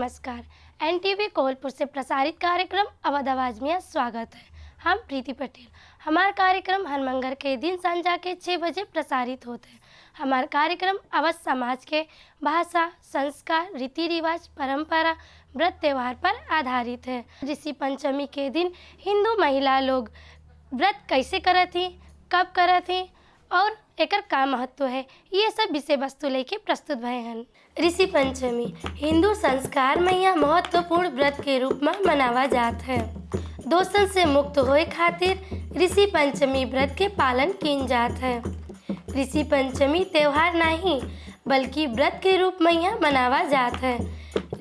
नमस्कार। एनटीवी कोल्हापुर से प्रसारित कार्यक्रम अवध आवाज में स्वागत है। हम प्रीति पटेल। हमारा कार्यक्रम हर मंगल के दिन संध्या के 6 बजे प्रसारित होते हैं। हमारा कार्यक्रम अवध समाज के भाषा, संस्कार, रीति रिवाज, परंपरा, व्रत त्यौहार पर आधारित है। ऋषि पंचमी के दिन हिंदू महिला लोग व्रत कैसे करत ही, कब करत ही और एकर का महत्व है, ये सब विषय वस्तु लेके प्रस्तुत भए हैं। ऋषि पंचमी हिंदू संस्कार में यह महत्वपूर्ण व्रत के रूप में मनावा जात है। दोषन से मुक्त होए खातिर ऋषि पंचमी व्रत के पालन किन जात है। ऋषि पंचमी त्योहार नहीं बल्कि व्रत के रूप में यह मनावा जात है।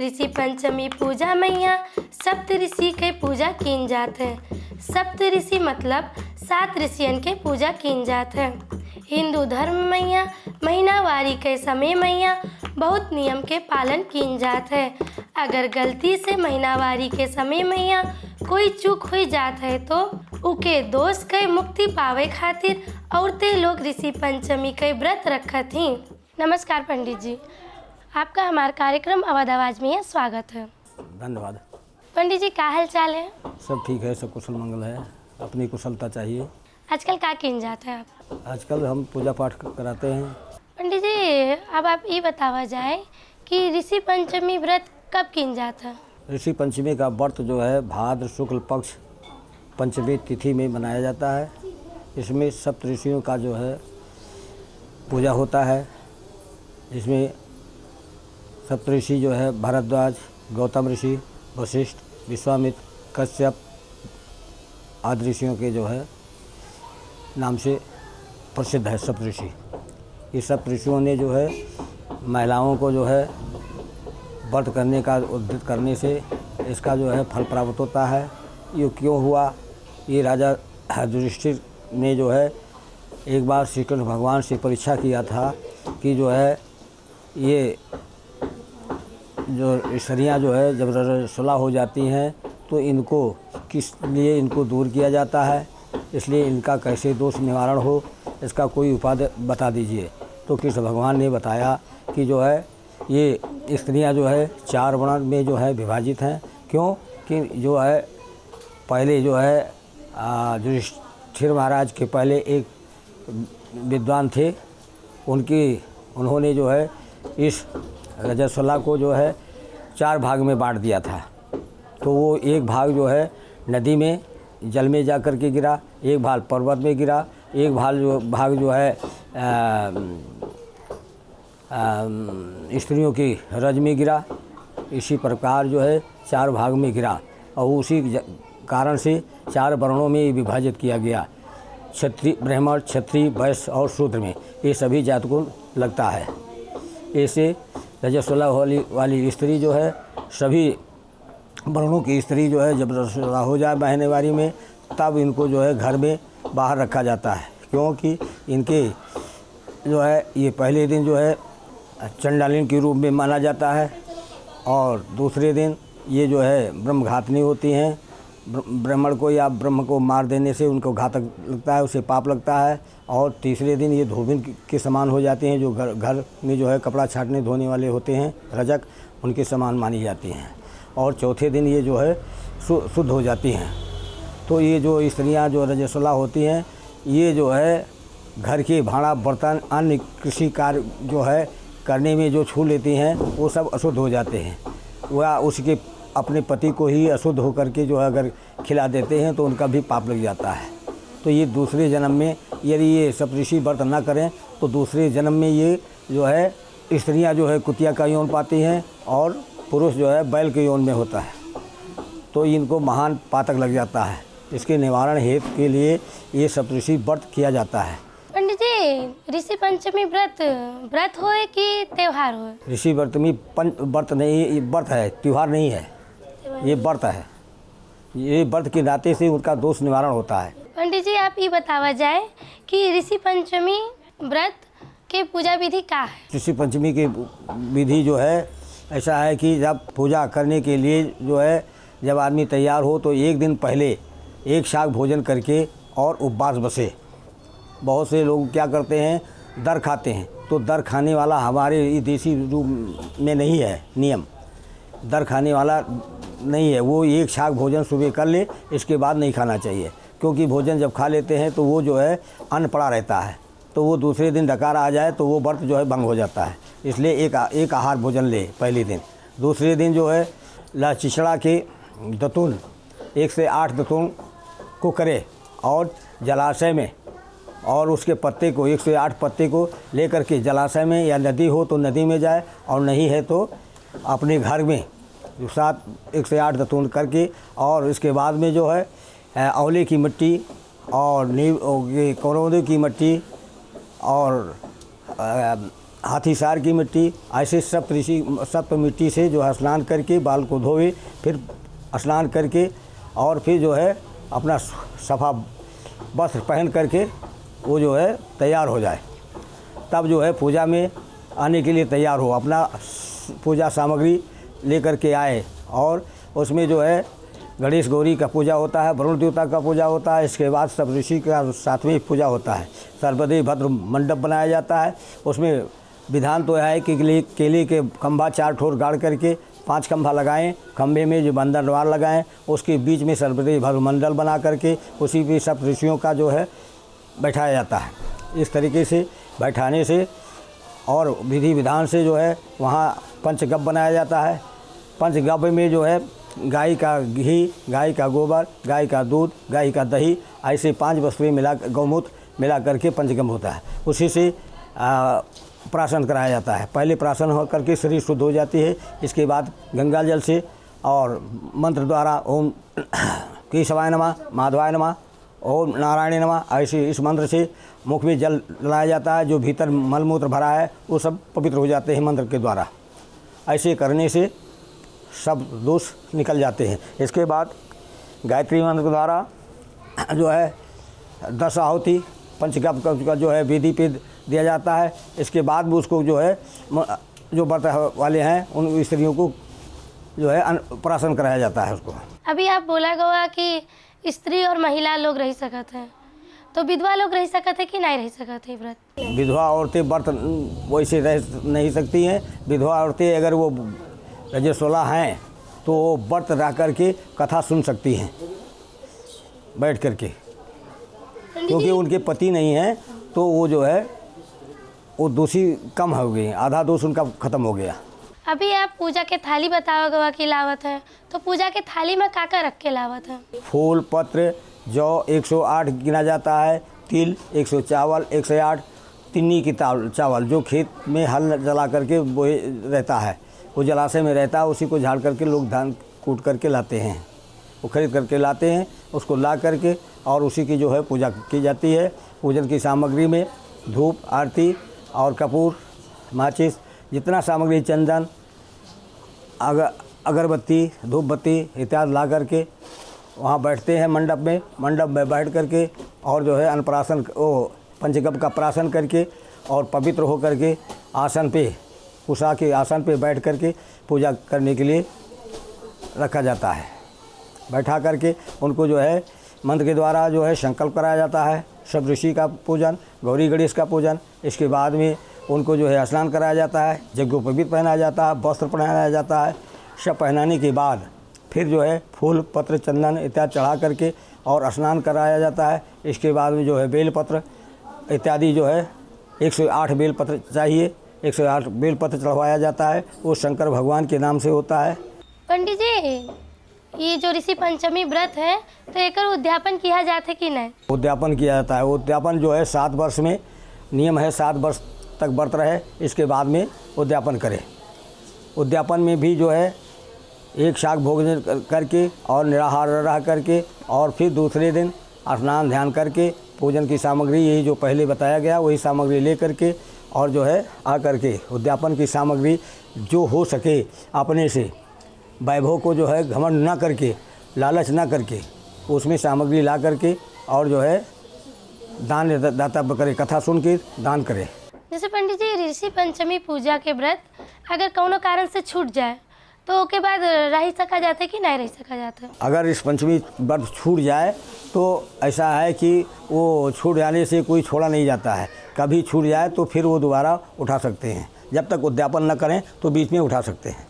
ऋषि पंचमी पूजा में यह सप्त ऋषि के पूजा किन जात है। सप्त ऋषि मतलब 7 ऋषियन के पूजा किन जात है। हिंदू धर्म में यह महीनावारी के समय में बहुत नियम के पालन किन जात है। अगर गलती से महीनावारी के समय में कोई चूक हुई जात है तो उके दोष के मुक्ति पावे खातिर औरतें लोग ऋषि पंचमी के व्रत रखत ही। नमस्कार पंडित जी, आपका हमारे कार्यक्रम अवध आवाज में स्वागत है। धन्यवाद। पंडित जी, क्या हाल चाल है? सब ठीक है, सब कुशल मंगल है। अपनी कुशलता चाहिए। आजकल क्या किन जाता है आप? आजकल हम पूजा पाठ कराते हैं। पंडित जी, अब आप ये बतावा जाए कि ऋषि पंचमी व्रत कब किन जाता है? ऋषि पंचमी का व्रत जो है भाद्र शुक्ल पक्ष पंचमी तिथि में मनाया जाता है। इसमें सप्त ऋषियों का जो है पूजा होता है। इसमें सप्त ऋषि जो है भारद्वाज, गौतम ऋषि, वशिष्ठ, विश्वामित्र, कश्यप आदि ऋषियों के जो है नाम से प्रसिद्ध है सप्त ऋषि। ये सप्त ऋषियों ने जो है महिलाओं को जो है व्रत करने का उद्यत करने से इसका जो है फल प्राप्त होता है। ये क्यों हुआ? ये राजा युधिष्ठिर ने जो है एक बार श्री कृष्ण भगवान से परीक्षा किया था कि जो है ये जो स्त्रियाँ जो है जब रसोला हो जाती हैं तो इनको किस लिए इनको दूर किया जाता है, इसलिए इनका कैसे दोष निवारण हो, इसका कोई उपाय बता दीजिए। तो कृष्ण भगवान ने बताया कि जो है ये स्त्रियां जो है 4 वर्ण में जो है विभाजित हैं। क्यों कि जो है पहले जो है युधिष्ठिर महाराज के पहले एक विद्वान थे, उन्होंने जो है इस रजस्वला को जो है 4 भाग में बांट दिया था। तो वो एक भाग जो है नदी में जल में जा कर के गिरा, एक भाग पर्वत में गिरा, एक भाग जो है स्त्रियों की रज में गिरा। इसी प्रकार जो है 4 भाग में गिरा और उसी कारण से 4 वर्णों में विभाजित किया गया। क्षत्रिय, ब्राह्मण, क्षत्रिय, वैश्य और शूद्र में ये सभी जात को लगता है। ऐसे रजस्वला वाली स्त्री जो है सभी वर्णों की स्त्री जो है जब रसोला हो जाए महीनेवारी में तब इनको जो है घर में बाहर रखा जाता है। क्योंकि इनके जो है ये पहले दिन जो है चंडालिन के रूप में माना जाता है और दूसरे दिन ये जो है ब्रह्मघातनी होती हैं। ब्राह्मण को या ब्रह्म को मार देने से उनको घातक लगता है, उसे पाप लगता है। और तीसरे दिन ये धोबिन के समान हो जाते हैं, जो घर में जो है कपड़ा छाटने धोने वाले होते हैं, रजक, उनके समान मानी जाती हैं। और चौथे दिन ये जो है शुद्ध हो जाती हैं। तो ये जो स्त्रियां जो रजस्वला होती हैं ये जो है घर के भाड़ा बर्तन अन्य कृषि कार्य जो है करने में जो छू लेती हैं वो सब अशुद्ध हो जाते हैं। वह उसके अपने पति को ही अशुद्ध होकर के जो है अगर खिला देते हैं तो उनका भी पाप लग जाता है। तो ये दूसरे जन्म में यदि ये सप्तऋषि व्रत ना करें तो दूसरे जन्म में ये जो है स्त्रियां जो है कुतिया का यौन पाती हैं और पुरुष जो है बैल के यौन में होता है। तो इनको महान पातक लग जाता है। इसके निवारण हेतु के लिए ये सप्तऋषि व्रत किया जाता है। पंडित जी, ऋषि पंचमी व्रत होए कि त्योहार होए? ऋषि पंचमी व्रत नहीं, ये व्रत है, त्योहार नहीं है, ये व्रत है। ये व्रत के नाते से उनका दोष निवारण होता है। पंडित जी, आप ये बतावा जाए कि ऋषि पंचमी व्रत के पूजा विधि क्या है? ऋषि पंचमी की विधि जो है ऐसा है कि जब पूजा करने के लिए जो है जब आदमी तैयार हो तो एक दिन पहले एक शाक भोजन करके और उपवास बसे। बहुत से लोग क्या करते हैं, दर खाते हैं। तो दर खाने वाला हमारे देसी रूप में नहीं है नियम। दर खाने वाला नहीं है। वो एक छाक भोजन सुबह कर ले, इसके बाद नहीं खाना चाहिए, क्योंकि भोजन जब खा लेते हैं तो वो जो है अन्न पड़ा रहता है, तो वो दूसरे दिन डकार आ जाए तो वो व्रत जो है भंग हो जाता है। इसलिए एक आहार भोजन ले पहले दिन। दूसरे दिन जो है चिचड़ा के दतून 1 से 8 दतून को करे और जलाशय में, और उसके पत्ते को 1 से 8 पत्ते को लेकर के जलाशय में, या नदी हो तो नदी में जाए, और नहीं है तो अपने घर में 1 से 8 दतून करके, और इसके बाद में जो है आंवले की मिट्टी और करौंदे की मिट्टी और हाथीसार की मिट्टी, ऐसे सप्त मिट्टी से जो है स्नान करके बाल को धोए, फिर स्नान करके और फिर जो है अपना सफ़ा वस्त्र पहन करके वो जो है तैयार हो जाए, तब जो है पूजा में आने के लिए तैयार हो, अपना पूजा सामग्री लेकर के आए। और उसमें जो है गणेश गौरी का पूजा होता है, वरुण देवता का पूजा होता है, इसके बाद सब ऋषि का सातवीं पूजा होता है। सर्वदेव भद्र मंडप बनाया जाता है। उसमें विधान तो है कि केले के खंभा 4 ठोर गाड़ करके 5 खंभा लगाएं, खंभे में जो बंदर द्वार लगाएं, उसके बीच में सर्वदेव भद्र मंडल बना करके उसी पे सब ऋषियों का जो है बैठाया जाता है। इस तरीके से बैठाने से और विधि विधान से जो है वहाँ पंचगव्य बनाया जाता है। पंचगव्य में जो है गाय का घी, गाय का गोबर, गाय का दूध, गाय का दही, ऐसे 5 वस्तुएं मिला, गौमूत्र मिला करके पंचगव्य होता है। उसी से प्राशन कराया जाता है। पहले प्राशन हो करके शरीर शुद्ध हो जाती है, इसके बाद गंगा जल से और मंत्र द्वारा ओम केशवाय नमः, माधवाय नमः, ओम नारायण नमः, ऐसे इस मंत्र से मुख में जल लाया जाता है। जो भीतर मलमूत्र भरा है वो सब पवित्र हो जाते हैं मंत्र के द्वारा। ऐसे करने से सब दोष निकल जाते हैं। इसके बाद गायत्री मंत्र के द्वारा जो है 10 आहुति पंचगव्य का जो है विधि पे दिया जाता है। इसके बाद भी उसको जो है जो व्रत वाले हैं उन स्त्रियों को जो है प्राशन कराया जाता है उसको। अभी आप बोला गया कि स्त्री और महिला लोग रह सकते हैं, तो विधवा लोग रह सकते हैं कि नहीं रह सकते व्रत? विधवा औरतें व्रत वैसे रह नहीं सकती हैं। विधवा औरतें अगर वो रजस्वला हैं तो वो व्रत रह करके कथा सुन सकती हैं बैठ करके, क्योंकि उनके पति नहीं हैं तो वो जो है वो दोषी कम हो गए, आधा दोष उनका ख़त्म हो गया। अभी आप पूजा के थाली बताओगे कि लावत है, तो पूजा के थाली में का रख के लावत है? फूल पत्र जौ 108 गिना जाता है, तिल 100 चावल 108, तिन्नी की चावल जो खेत में हल जला करके वो रहता है, वो जलाशय में रहता है, उसी को झाड़ करके लोग धान कूट करके लाते हैं, वो खरीद करके लाते हैं, उसको ला करके और उसी की जो है पूजा की जाती है। पूजन की सामग्री में धूप, आरती और कपूर, माचिस, जितना सामग्री, चंदन, अगरबत्ती, धूप बत्ती इत्यादि ला करके वहाँ बैठते हैं मंडप में बैठ करके, और जो है अन्नप्राशन वो पंचगव्य का प्राशन करके और पवित्र हो करके आसन पे, उषा के आसन पे बैठ करके पूजा करने के लिए रखा जाता है। बैठा करके उनको जो है मंत्र के द्वारा जो है संकल्प कराया जाता है। सब ऋषि का पूजन, गौरी गणेश का पूजन, इसके बाद में उनको जो है स्नान कराया जाता है, यज्ञोपवीत पहनाया जाता है, वस्त्र पहनाया जाता है। सब पहनाने के बाद फिर जो है फूल पत्र चंदन इत्यादि चढ़ा करके और स्नान कराया जाता है। इसके बाद में जो है बेलपत्र इत्यादि जो है 108 बेलपत्र चाहिए, 108 बेलपत्र चढ़वाया जाता है। वो शंकर भगवान के नाम से होता है। पंडित जी, ये जो ऋषि पंचमी व्रत है तो एक उद्यापन किया जाता है कि नहीं? उद्यापन किया जाता है। उद्यापन जो है 7 वर्ष में नियम है, 7 वर्ष तक व्रत रहे, इसके बाद में उद्यापन करे। उद्यापन में भी जो है एक शाक भोजन करके और निराहार रह करके और फिर दूसरे दिन स्नान ध्यान करके पूजन की सामग्री यही जो पहले बताया गया वही सामग्री ले करके और जो है आ करके उद्यापन की सामग्री जो हो सके अपने से वैभव को जो है घमंड ना करके, लालच ना करके उसमें सामग्री ला करके और जो है दान दाता करे, कथा सुन के दान करे। जैसे पंडित जी, ऋषि पंचमी पूजा के व्रत अगर कौनो कारण से छूट जाए तो उसके बाद रह सका जाता है कि नहीं रह सका जाता? अगर इस पंचमी व्रत छूट जाए तो ऐसा है कि वो छूट जाने से कोई छोड़ा नहीं जाता है। कभी छूट जाए तो फिर वो दोबारा उठा सकते हैं, जब तक उद्यापन न करें तो बीच में उठा सकते हैं।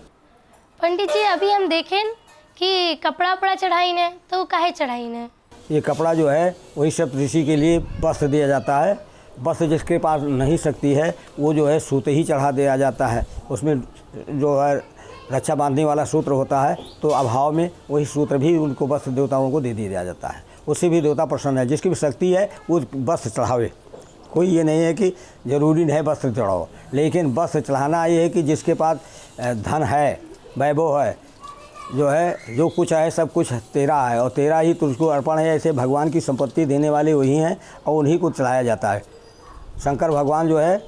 पंडित जी अभी हम देखें कि कपड़ा उपड़ा चढ़ाई ने तो काहे चढ़ाई ने? ये कपड़ा जो है वही सप्तऋषि के लिए वस्त्र दिया जाता है। वस्त्र जिसके पास नहीं सकती है वो जो है सूत्र ही चढ़ा दिया जाता है। उसमें जो है रक्षा बांधने वाला सूत्र होता है, तो अभाव में वही सूत्र भी उनको वस्त्र देवताओं को दे दिया जाता है। उससे भी देवता प्रसन्न है। जिसकी भी शक्ति है वो वस्त्र चढ़ावे। कोई ये नहीं है कि ज़रूरी नहीं वस्त्र चढ़ाओ, लेकिन वस्त्र चढ़ाना ये है कि जिसके पास धन है, वैभव है, जो है जो कुछ है सब कुछ तेरा है और तेरा ही तुझको अर्पण है। ऐसे भगवान की संपत्ति देने वाले वही हैं और उन्हीं को चढ़ाया जाता है। शंकर भगवान जो है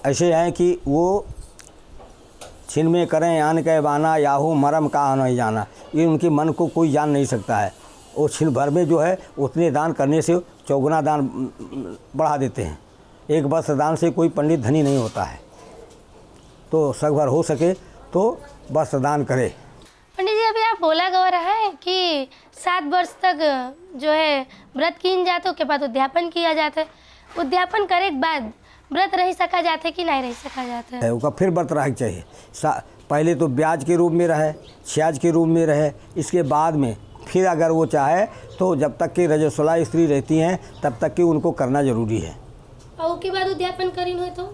ऐसे हैं कि वो छिन में करें आन के बाना, याहू मरम का नहीं जाना। ये उनके मन को कोई जान नहीं सकता है। वो छिन भर में जो है उतने दान करने से चौगुना दान बढ़ा देते हैं। एक वस्त्र दान से कोई पंडित धनी नहीं होता है। तो सगभर हो सके तो वस्त्र दान करे। पंडित जी अभी आप बोला गवा रहा है कि 7 वर्ष तक जो है व्रत किन जाते के बाद उद्यापन किया जाता है। उद्यापन करे के बाद व्रत रह सका जाता है कि नहीं रह सका जाता है? उसका फिर व्रत रहना चाहिए। पहले तो ब्याज के रूप में रहे, छ्याज के रूप में रहे, इसके बाद में फिर अगर वो चाहे तो जब तक कि रजस्वला स्त्री रहती हैं तब तक कि उनको करना ज़रूरी है। और उसके बाद उद्यापन करीन हो तो?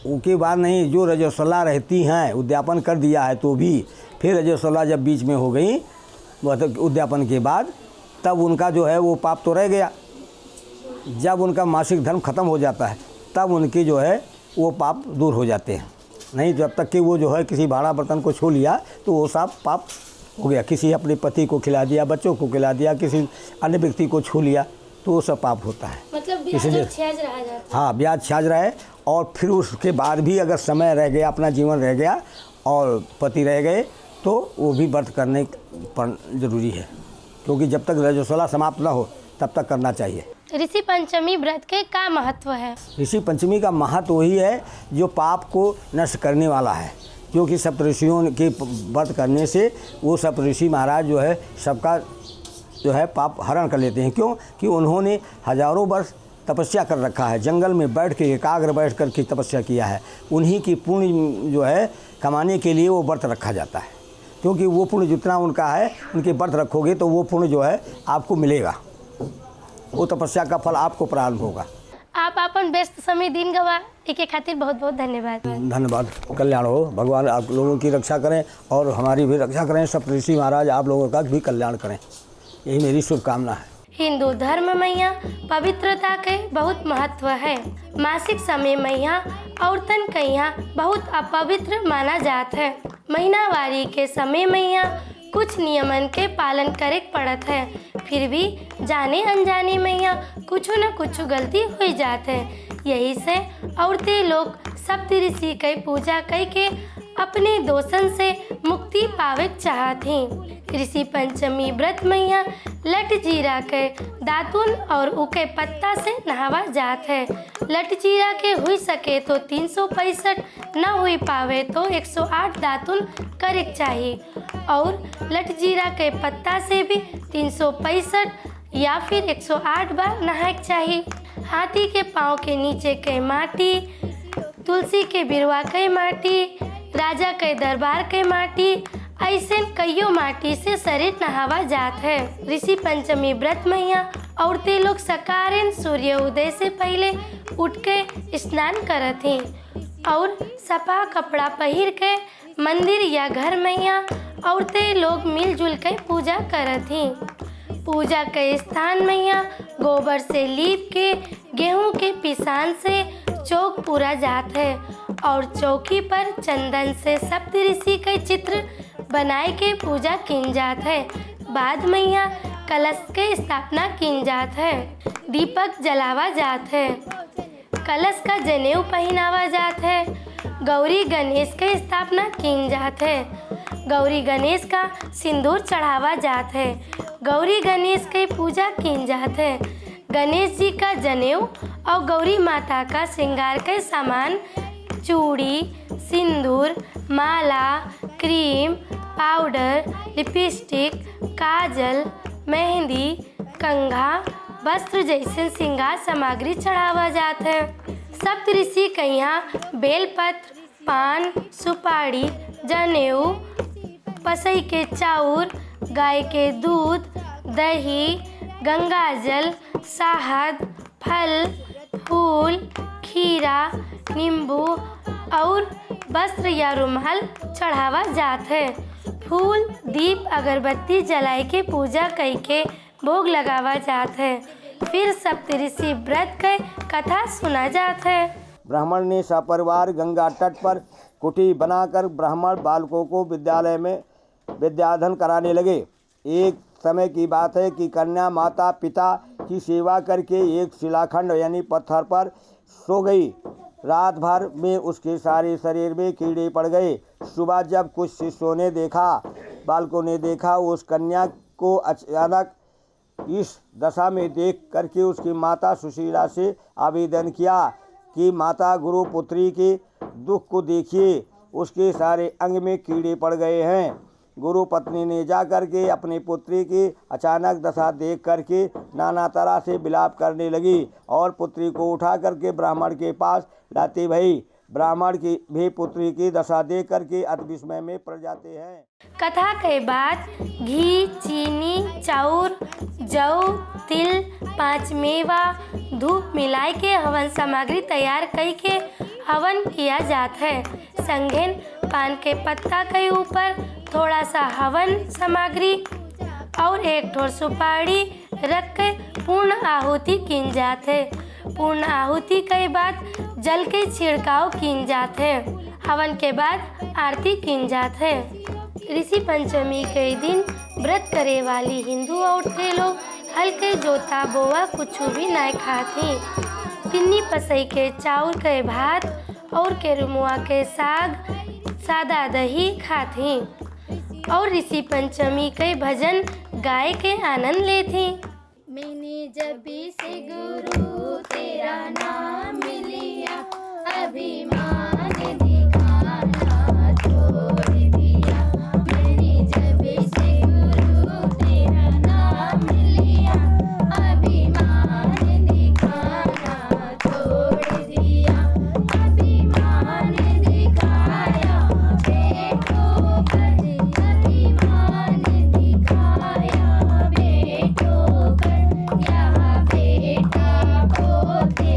उसके बाद नहीं, जो रजस्वला रहती हैं उद्यापन कर दिया है तो भी फिर रजस्वला जब बीच में हो गई मतलब उद्यापन के बाद, तब उनका जो है वो पाप तो रह गया। जब उनका मासिक धर्म खत्म हो जाता है तब उनके जो है वो पाप दूर हो जाते हैं। नहीं जब तक कि वो जो है किसी भाड़ा बर्तन को छू लिया तो वो सब पाप हो गया। किसी अपने पति को खिला दिया, बच्चों को खिला दिया, किसी अन्य व्यक्ति को छू लिया तो वो सब पाप होता है। मतलब ब्याज और छ्याज रहा जाता है। हाँ, ब्याज छ्याज रहे और फिर उसके बाद भी अगर समय रह गया, अपना जीवन रह गया और पति रह गए तो वो भी व्रत करने पर ज़रूरी है, क्योंकि जब तक रजस्वला समाप्त ना हो तब तक करना चाहिए। ऋषि पंचमी व्रत के क्या महत्व है? ऋषि पंचमी का महत्व वही है जो पाप को नष्ट करने वाला है, क्योंकि सप्तऋषियों के व्रत करने से वो सप्तऋषि महाराज जो है सबका जो है पाप हरण कर लेते हैं। क्यों कि उन्होंने हजारों वर्ष तपस्या कर रखा है, जंगल में बैठ के एकाग्र बैठ कर के तपस्या किया है। उन्हीं की पुण्य जो है कमाने के लिए वो व्रत रखा जाता है, क्योंकि वो पुण्य जितना उनका है उनके व्रत रखोगे तो वो पुण्य जो है आपको मिलेगा, वो तपस्या का फल आपको प्रारंभ होगा। आप अपन व्यस्त समय दिन गवा एक खातिर बहुत बहुत धन्यवाद। धन्यवाद। कल्याण हो, भगवान आप लोगों की रक्षा करें और हमारी भी रक्षा करें। सप्तऋषि महाराज आप लोगों का भी कल्याण करें, यही मेरी शुभकामना है। हिंदू धर्म मैया पवित्रता के बहुत महत्व है। मासिक समय मैया औरतन कहिया बहुत अपवित्र माना जाता है। महीनावारी के समय मैया कुछ नियमन के पालन करे पड़त है, फिर भी जाने अनजाने मैया कुछ न कुछ गलती हो जाते है। यही से औरतें लोग सप्तऋषि की पूजा करके अपने दोषन से मुक्ति पावे चाहती। ऋषि पंचमी व्रत मैया लट जीरा के दातुन और उके पत्ता से नहावा जात है। लट जीरा के हुई सके तो 365, न हुई पावे तो 108 दातुन करे चाहिए और लट जीरा के पत्ता से भी 365 या फिर 108 बार नहाए चाहिए। हाथी के पाँव के नीचे के माटी, तुलसी के बिरवा के माटी, राजा के दरबार के माटी, ऐसे कईयों माटी से शरीर नहावा जात है। ऋषि पंचमी व्रत मैया औरतें लोग सकारेन सूर्य उदय से पहले उठ के स्नान करत हैं और सफा कपड़ा पहिर के मंदिर या घर मैया औरतें लोग मिलजुल के पूजा करत हैं। पूजा के स्थान मैया गोबर से लीप के गेहूं के पिसान से चौक पूरा जात है और चौकी पर चंदन से सप्तऋषि के चित्र बनाए के पूजा किन जात है। बाद मैया कलश के स्थापना किन जात है, दीपक जलावा जात है, कलश का जनेऊ पहनावा जात है, गौरी गणेश के स्थापना किन जात है, गौरी गणेश का सिंदूर चढ़ावा जात है, गौरी गणेश की पूजा किन जात है। गणेश जी का जनेऊ और गौरी माता का श्रृंगार के सामान चूड़ी, सिंदूर, माला, क्रीम, पाउडर, लिपस्टिक, काजल, मेहंदी, कंघा, वस्त्र जैसे श्रृंगार सामग्री चढ़ावा जात है। सप्तऋषि के यहाँ बेलपत्र, पान, सुपारी, जनेऊ, पसई के चाउर, गाय के दूध, दही, गंगाजल, शहद, फल, फूल, खीरा, नींबू और वस्त्र या रुमाल चढ़ावा जात है। फूल, दीप, अगरबत्ती जलाई के पूजा कई के भोग लगावा जात है। फिर सप्तऋषि व्रत के कथा सुना जात है। ब्राह्मण ने सपरिवार गंगा तट पर कुटी बनाकर ब्राह्मण बालकों को विद्यालय में विद्याधन कराने लगे। एक समय की बात है कि कन्या माता पिता की सेवा करके एक शिलाखंड यानी पत्थर पर सो गई। रात भर में उसके सारे शरीर में कीड़े पड़ गए। सुबह जब कुछ शिष्यों ने देखा, बालकों ने देखा, उस कन्या को अचानक इस दशा में देख करके उसकी माता सुशीला से आवेदन किया कि माता गुरु पुत्री के दुख को देखिए, उसके सारे अंग में कीड़े पड़ गए हैं। गुरु पत्नी ने जा करके अपनी पुत्री की अचानक दशा देख करके नाना तरह से विलाप करने लगी और पुत्री को उठा करके ब्राह्मण के पास लाती भई। ब्राह्मण की भी पुत्री की दशा देख करके अति विस्मय में पड़ जाते हैं। कथा के बाद घी, चीनी, चाउर, जौ, तिल, 5 मेवा, धूप मिलाई के हवन सामग्री तैयार कई के हवन किया जाता है। संघेन पान के पत्ता के ऊपर थोड़ा सा हवन सामग्री और एक ठोर सुपारी रख के पूर्ण आहुति किन जात है। पूर्ण आहुति के बाद जल के छिड़काव किन जात है। हवन के बाद आरती किन जात है। ऋषि पंचमी के दिन व्रत करे वाली हिंदू औरतें लोग हल्के जोता बोआ कुछ भी नहीं खाती। किन्नी पसई के चाउर के भात और केरुमुआ के साग, सादा दही खाती और ऋषि पंचमी के भजन गाय के आनंद लेती। मैंने जब से गुरु तेरा नाम लिया, अभिमान दिखाना छोड़ दिया। मैंने जब से गुरु तेरा नाम लिया, अभिमान दिखाना छोड़ दिया। अभिमान दिखाया बेटों पर, अभिमान दिखाया बेटों पर। यहाँ बेटा पोते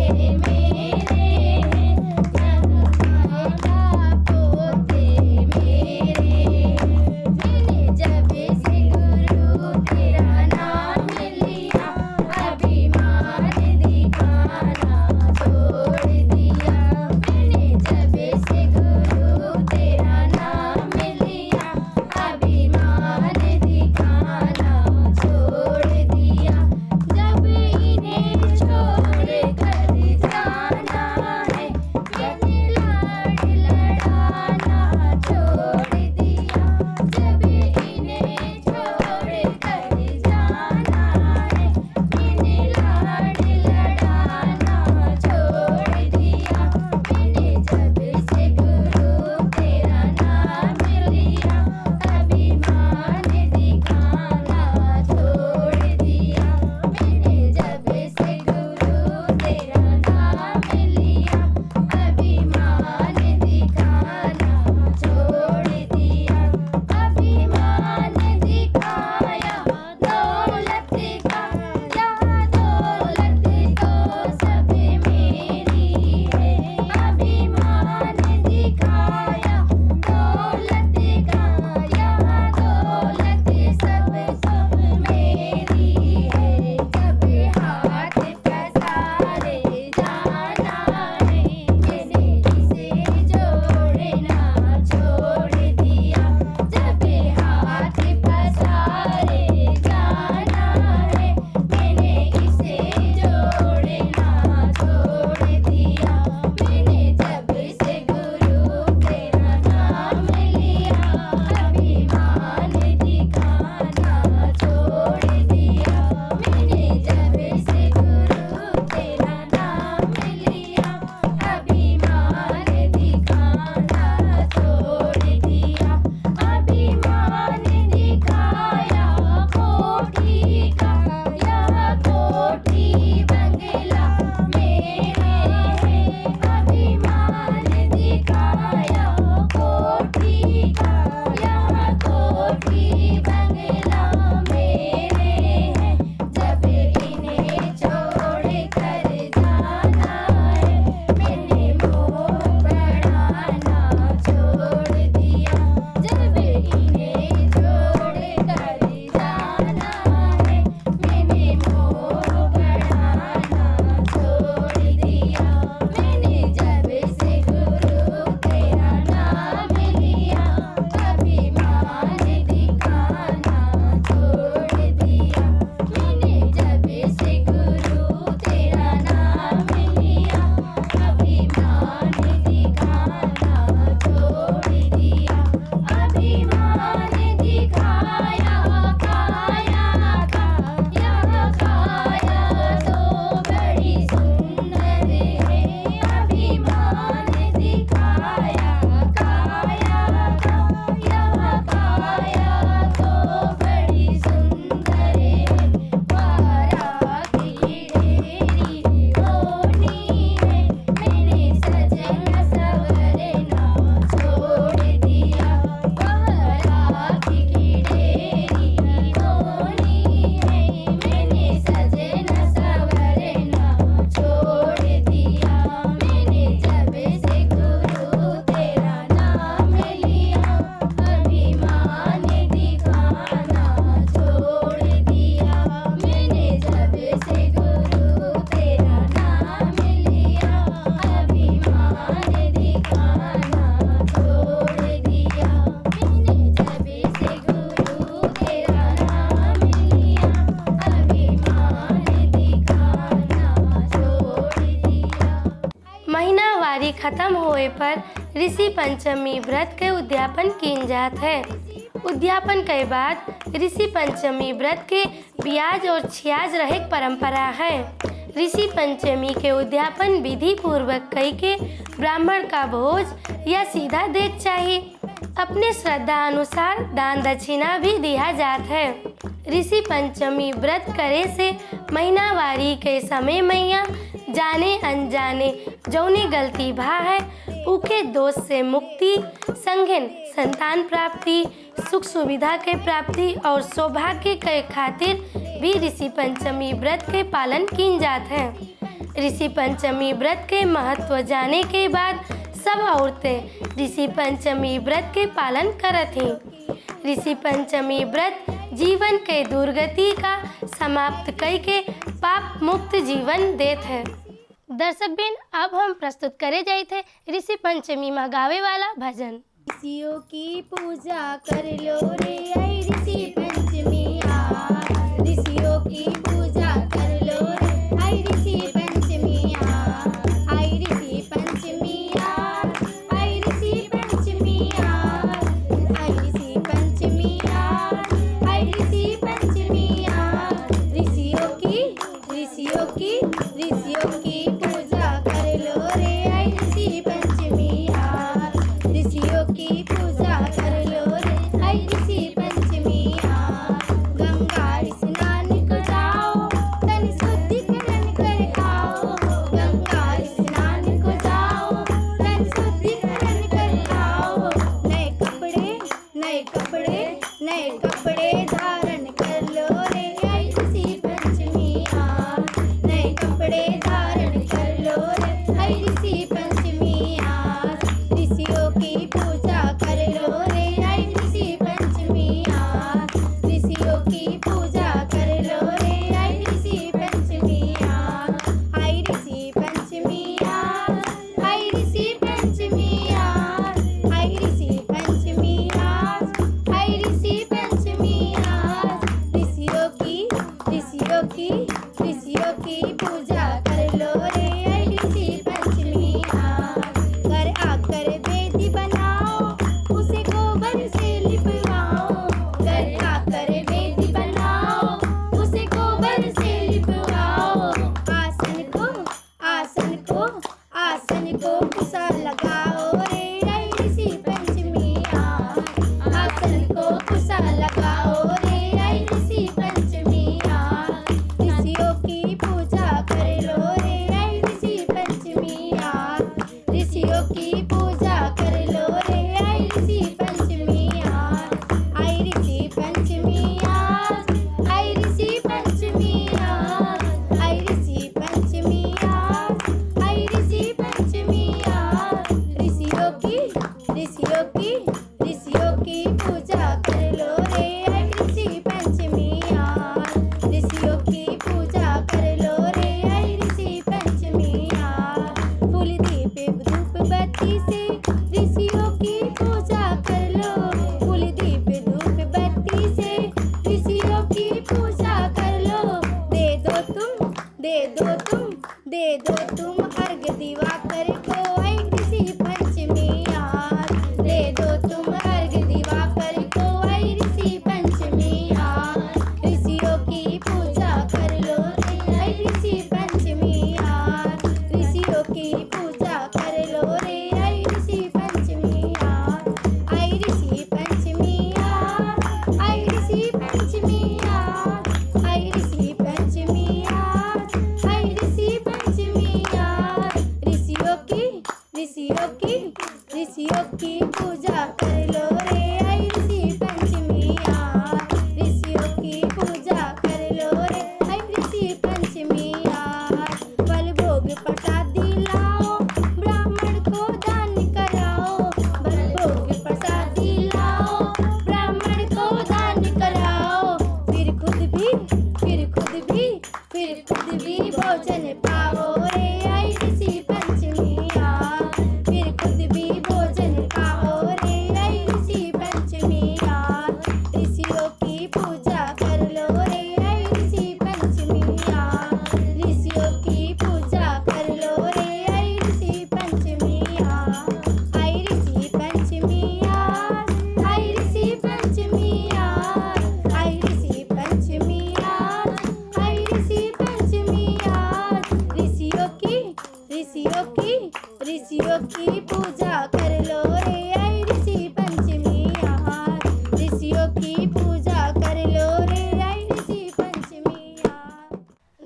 महीनावारी खत्म होए पर ऋषि पंचमी व्रत के उद्यापन किन जात है। उद्यापन के बाद ऋषि पंचमी व्रत के ब्याज और छियाज रहे परंपरा है। ऋषि पंचमी के उद्यापन विधि पूर्वक कई के ब्राह्मण का भोज या सीधा देख चाहिए। अपने श्रद्धा अनुसार दान दक्षिणा भी दिया जात है। ऋषि पंचमी व्रत करे से महीनावारी के समय मैया जाने अनजाने जौनी गलती भा है उके दोष से मुक्ति, संघन संतान प्राप्ति, सुख सुविधा के प्राप्ति और सौभाग्य के खातिर भी ऋषि पंचमी व्रत के पालन किन जात है। ऋषि पंचमी व्रत के महत्व जाने के बाद सब औरतें ऋषि पंचमी व्रत के पालन करत हैं। ऋषि पंचमी व्रत जीवन के दुर्गति का समाप्त कई के पाप मुक्त जीवन देत है। दर्शक बिन अब हम प्रस्तुत करे जाए थे ऋषि पंचमी में गावे वाला भजन। ऋषियों की पूजा कर लो रे आई ऋषि पंचमी आ। ऋषियों की पूजा कर लो रे आई ऋषि पंचमी आ। आई ऋषि पंचमी आ। आई ऋषि पंचमी आ। आई ऋषि पंचमी आ। आई ऋषि पंचमी आ। ऋषियों की पूजा कर लो रे आई ऋषि पंचमी आ। ऋषियों की पूजा कर लो रे आई ऋषि पंचमी आ। गंगा स्नान को जाओ तन शुद्धिकरण कर आओ। गंगा स्नान को जाओ तन शुद्धिकरण कर आओ। नए कपड़े धारण कर लो रे आई ऋषि पंचमी आ। नए कपड़े धारण कर लो रे आई ऋषि पंचमी आ। ऋषियों की पूजा कर लो रे आई ऋषि पंचमी आ। ऋषियों की पूजा कर लो रे आई ऋषि पंचमी आ। आई ऋषि पंचमी आ। आई ऋषि पंचमी आ। आई ऋषि पंचमी आ। आई ऋषि पंचमी आ। ऋषियों की पूजा कर लो रे आई ऋषि पंचमी आ। घर आकर वेदी बनाओ उसे गोबर से लिपवाओ। घर आकर वेदी बनाओ उसे गोबर से लिपवाओ। आसन को कुसा लगाओ रे आई ऋषि पंचमी आ। आसन को कुसा लगाओ रे आई ऋषि पंचमी आ। ऋषियों की पूजा कर लो रे आई ऋषि पंचमी आ। ऋषियों की पूजा कर लो रे आई ऋषि पंचमी आ। आई ऋषि पंचमी आ। आई ऋषि पंचमी आ। आई ऋषि पंचमी आ। आई ऋषि पंचमी ऋषियों की पूजा कर लो रे, आई ऋषि पंचमी आज। ऋषियों की पूजा कर लो रे, आई ऋषि पंचमी आज।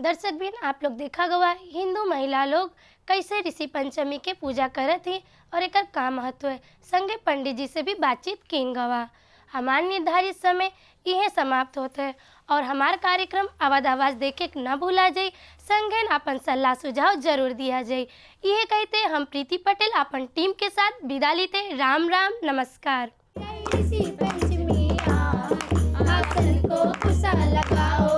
दर्शक बिन आप लोग देखा गवा हिंदू महिला लोग कैसे ऋषि पंचमी के पूजा करत थी और एक का महत्व है। संगे पंडित जी से भी बातचीत कीन गवा। हमार निर्धारित समय यह समाप्त होते है और हमार कार्यक्रम अवध आवाज देखे न भूला जाए। संगे अपन सलाह सुझाव जरूर दिया जाए। यह कहते हम प्रीति पटेल अपन टीम के साथ विदा लेते। राम राम, नमस्कार। ऋषि पंचमी आज, आसन को कुशा लगाओ